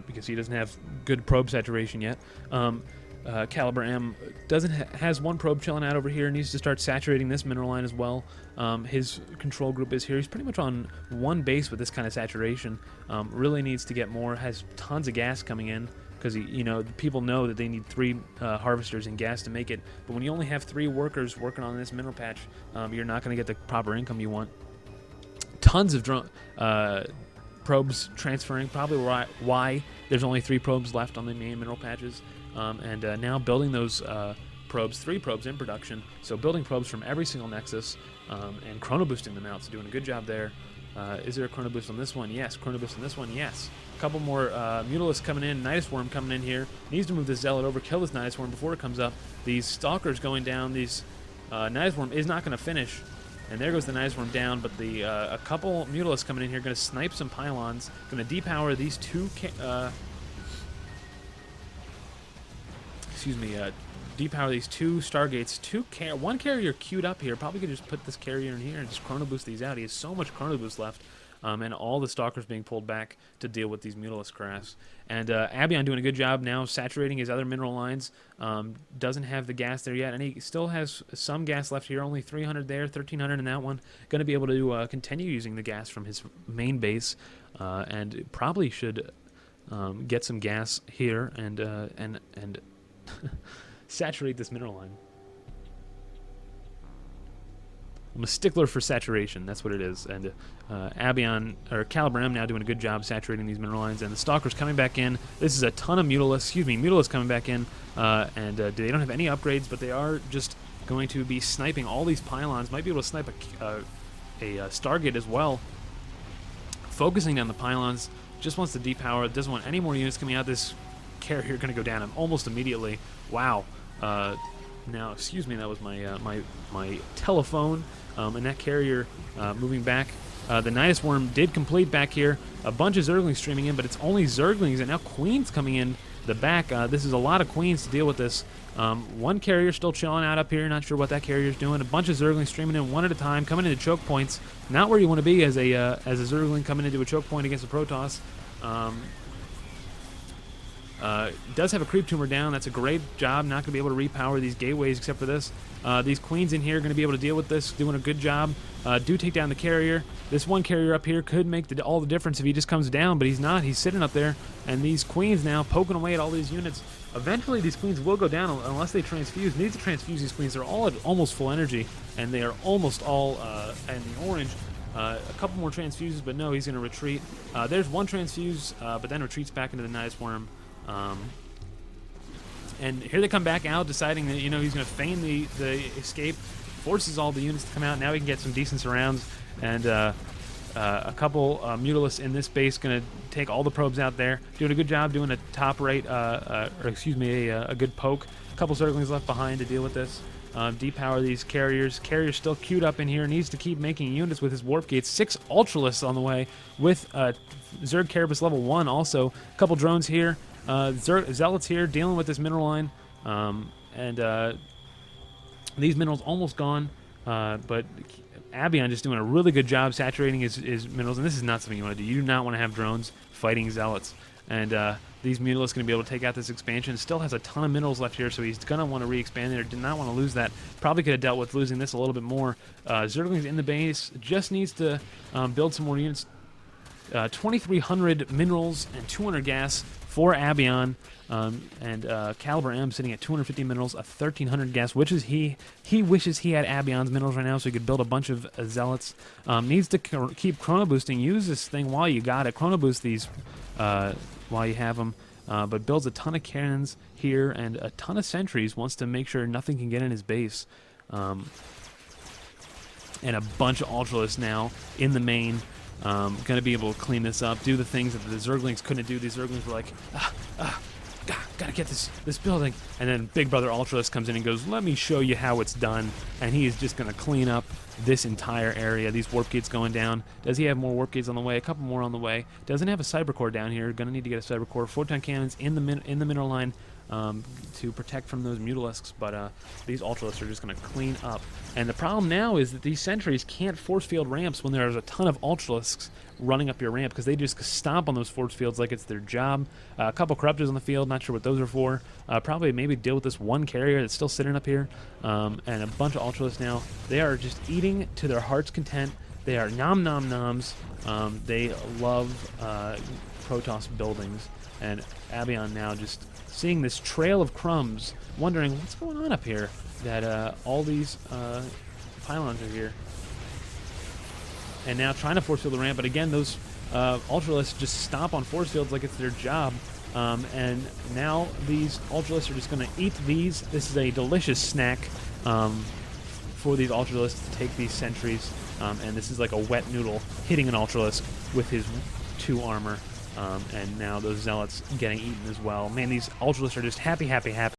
not, because he doesn't have good probe saturation yet. CaliberM has one probe chilling out over here. Needs to start saturating this mineral line as well. His control group is here. He's pretty much on one base with this kind of saturation. Really needs to get more. Has tons of gas coming in, because people know that they need 3 harvesters and gas to make it. But when you only have 3 workers working on this mineral patch, you're not going to get the proper income you want. Tons of probes transferring. Probably why there's only 3 probes left on the main mineral patches. And now building those probes, 3 probes in production. So building probes from every single nexus and chrono boosting them out. So doing a good job there. Is there a chrono boost on this one? Yes. Chrono boost on this one? Yes. A couple more Mutalisks coming in. Nidus Worm coming in here. Needs to move this Zealot over, kill this Nidus Worm before it comes up. These Stalkers going down. These Nidus Worm is not going to finish. And there goes the Nidus Worm down. But the a couple Mutalisks coming in here. Going to snipe some pylons. Going to depower these 2... depower these 2 Stargates. One carrier queued up here. Probably could just put this carrier in here and just chrono boost these out. He has so much chrono boost left, and all the Stalkers being pulled back to deal with these Mutalisk crafts. And Abion doing a good job now saturating his other mineral lines. Doesn't have the gas there yet, and he still has some gas left here. Only 300 there, 1,300 in that one. Going to be able to continue using the gas from his main base, and probably should get some gas here and saturate this mineral line. I'm a stickler for saturation. That's what it is. And Abion, or CaliberM, now doing a good job saturating these mineral lines. And the Stalkers coming back in. This is a ton of Mutalisks coming back in. And they don't have any upgrades, but they are just going to be sniping all these pylons. Might be able to snipe a Stargate as well. Focusing on the pylons. Just wants to depower. Doesn't want any more units coming out. This carrier going to go down almost immediately. Wow. Now, excuse me, that was my my telephone, and that carrier moving back. The Nidus Worm did complete back here. A bunch of Zerglings streaming in, but it's only Zerglings, and now Queens coming in the back. This is a lot of Queens to deal with this. One carrier still chilling out up here. Not sure what that carrier's doing. A bunch of Zerglings streaming in one at a time, coming into choke points. Not where you want to be as a Zergling coming into a choke point against a Protoss. Does have a creep tumor down. That's a great job. Not going to be able to repower these gateways except for this. These Queens in here are going to be able to deal with this. Doing a good job. Do take down the carrier. This one carrier up here could make all the difference if he just comes down, but he's not. He's sitting up there. And these Queens now poking away at all these units. Eventually these Queens will go down unless they transfuse. Need to transfuse these Queens. They're all at almost full energy, and they are almost all in the orange. A couple more transfuses, but no, he's going to retreat. There's one transfuse, but then retreats back into the Nidus Worm. And here they come back out, deciding that he's going to feign the escape, forces all the units to come out. Now we can get some decent surrounds, and a couple Mutalisks in this base going to take all the probes out there, doing a good job, doing a top rate, a good poke. A couple Zerglings left behind to deal with this. Depower these carriers. Carrier's still queued up in here. Needs to keep making units with his warp gates. 6 Ultralisks on the way with Zerg Carapace level 1 also. A couple drones here. Zealots here dealing with this mineral line. These minerals almost gone. But Abion just doing a really good job saturating his minerals. And this is not something you want to do. You do not want to have drones fighting Zealots. And these Mutalisks going to be able to take out this expansion. Still has a ton of minerals left here, so he's going to want to re-expand there. Did not want to lose that. Probably could have dealt with losing this a little bit more. Zerglings in the base. Just needs to build some more units. 2,300 minerals and 200 gas for Abion. And CaliberM sitting at 250 minerals, a 1,300 gas, which is he wishes he had Abion's minerals right now so he could build a bunch of Zealots. Needs to keep chrono boosting. Use this thing while you got it. Chrono boost these while you have them. But builds a ton of cannons here and a ton of sentries. Wants to make sure nothing can get in his base. And a bunch of Ultralisks now in the main. Going to be able to clean this up, do the things that the Zerglings couldn't do. These Zerglings were like, gotta get this building. And then Big Brother Ultralisk comes in and goes, let me show you how it's done. And he is just going to clean up this entire area. These warp gates going down. Does he have more warp gates on the way? A couple more on the way. Doesn't have a cyber core down here. Going to need to get a cyber core. Photon cannons in the mineral line. to protect from those Mutalisks, but these Ultralisks are just going to clean up. And the problem now is that these sentries can't force field ramps when there's a ton of Ultralisks running up your ramp, because they just stomp on those force fields like it's their job. A couple Corruptors on the field, not sure what those are for. Probably maybe deal with this one carrier that's still sitting up here, and a bunch of Ultralisks now. They are just eating to their heart's content. They are nom nom noms. They love Protoss buildings, and Abion now just seeing this trail of crumbs, wondering what's going on up here, that all these pylons are here. And now trying to force field the ramp, but again, those Ultralisks just stomp on force fields like it's their job. And now these Ultralisks are just going to eat these. This is a delicious snack for these Ultralisks to take these sentries. And this is like a wet noodle hitting an Ultralisk with his 2 armor. And now those Zealots getting eaten as well. Man, these Ultralisks are just happy, happy, happy.